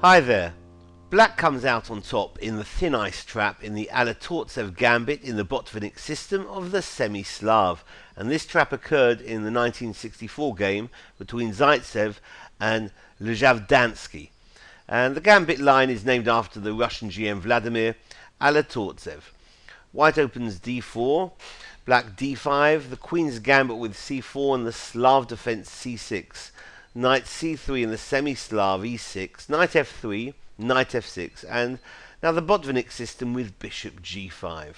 Hi there. Black comes out on top in the thin ice trap in the Alatorsev Gambit in the Botvinnik system of the semi-Slav, and this trap occurred in the 1964 game between Zaitsev and Ljavdansky. And the Gambit line is named after the Russian GM Vladimir Alatorsev. White opens d4, black d5, the Queen's Gambit with c4 and the Slav defense c6. Knight c3 in the semi-Slav e6, knight f3, knight f6, and now the Botvinnik system with bishop g5.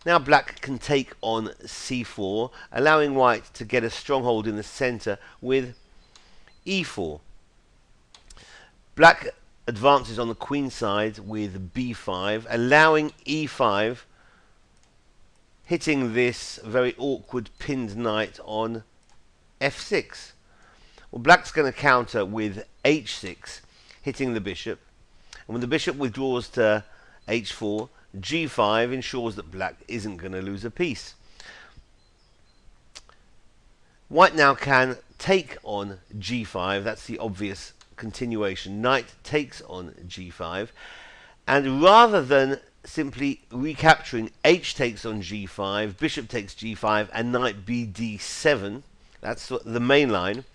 Now black can take on c4, allowing white to get a stronghold in the center with e4. Black advances on the queen side with b5, allowing e5, hitting this very awkward pinned knight on f6. Well, black's going to counter with h6, hitting the bishop. And when the bishop withdraws to h4, g5 ensures that black isn't going to lose a piece. White now can take on g5. That's the obvious continuation. Knight takes on g5. And rather than simply recapturing h takes on g5, bishop takes g5, and knight bd7, that's the main line,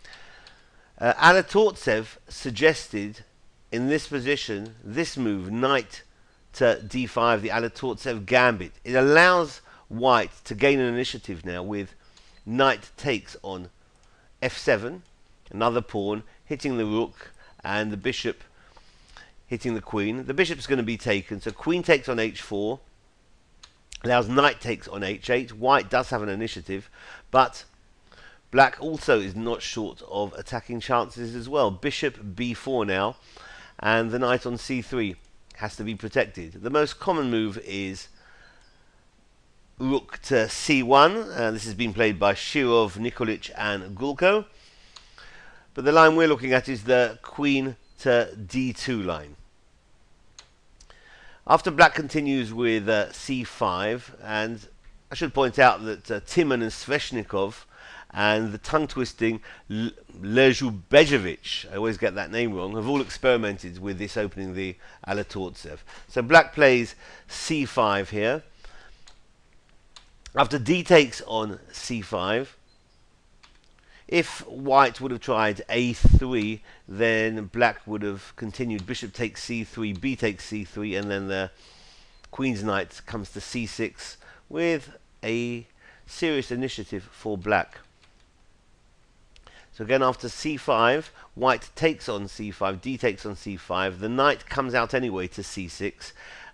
Alatorsev suggested in this position this move, knight to d5, the Alatorsev Gambit. It allows white to gain an initiative now with knight takes on f7, another pawn hitting the rook and the bishop hitting the queen. The bishop's going to be taken, so queen takes on h4, allows knight takes on h8. White does have an initiative, but black also is not short of attacking chances as well. Bishop b4 now, and the knight on c3 has to be protected. The most common move is rook to c1. This has been played by Shirov, Nikolic and Gulko. But the line we're looking at is the queen to d2 line. After black continues with c5, and I should point out that Timon and Sveshnikov and the tongue-twisting Lezhubejevic, I always get that name wrong, have all experimented with this opening the Alatorsev. So black plays c5 here. After d takes on c5, if white would have tried a3, then black would have continued bishop takes c3, b takes c3, and then the queen's knight comes to c6 with a serious initiative for black. So again, after c5, white takes on c5, d takes on c5, the knight comes out anyway to c6,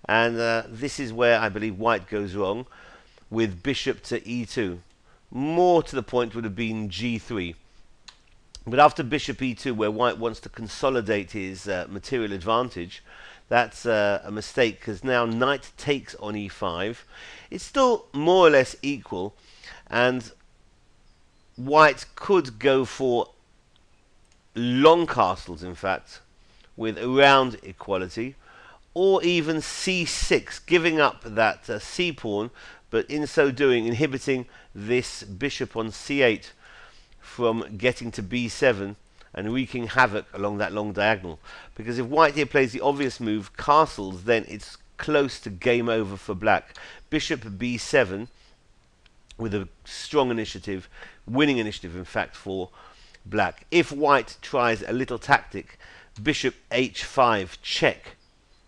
and this is where I believe white goes wrong with bishop to e2. More to the point would have been g3. But after bishop e2, where white wants to consolidate his material advantage, that's a mistake, because now knight takes on e5. It's still more or less equal, and white could go for long castles, in fact, with around equality, or even c6, giving up that c-pawn, but in so doing inhibiting this bishop on c8 from getting to b7 and wreaking havoc along that long diagonal. Because if white here plays the obvious move, castles, then it's close to game over for black. Bishop b7 with a strong initiative, winning initiative in fact for black. If white tries a little tactic, bishop h5 check,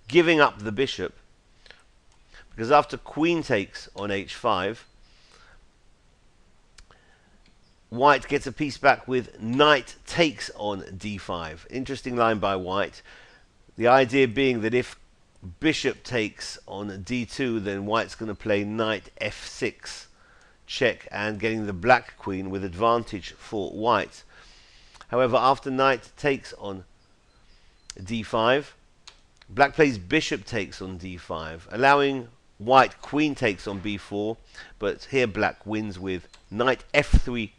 giving up the bishop, because after queen takes on h5, white gets a piece back with knight takes on d5. Interesting line by white. The idea being that if bishop takes on d2, then white's going to play knight f6 check, and getting the black queen with advantage for white. However, after knight takes on d5, black plays bishop takes on d5, allowing white queen takes on b4, but here black wins with knight f3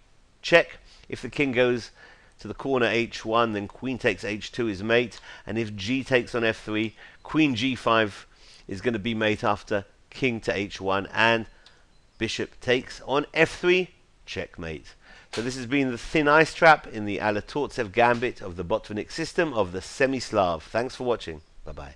check. If the king goes to the corner h1, then queen takes h2 is mate, and if g takes on f3, queen g5 is going to be mate after king to h1, and bishop takes on f3, checkmate. So this has been the thin ice trap in the Alatorsev Gambit of the Botvinnik system of the semi-Slav. Thanks for watching. Bye-bye.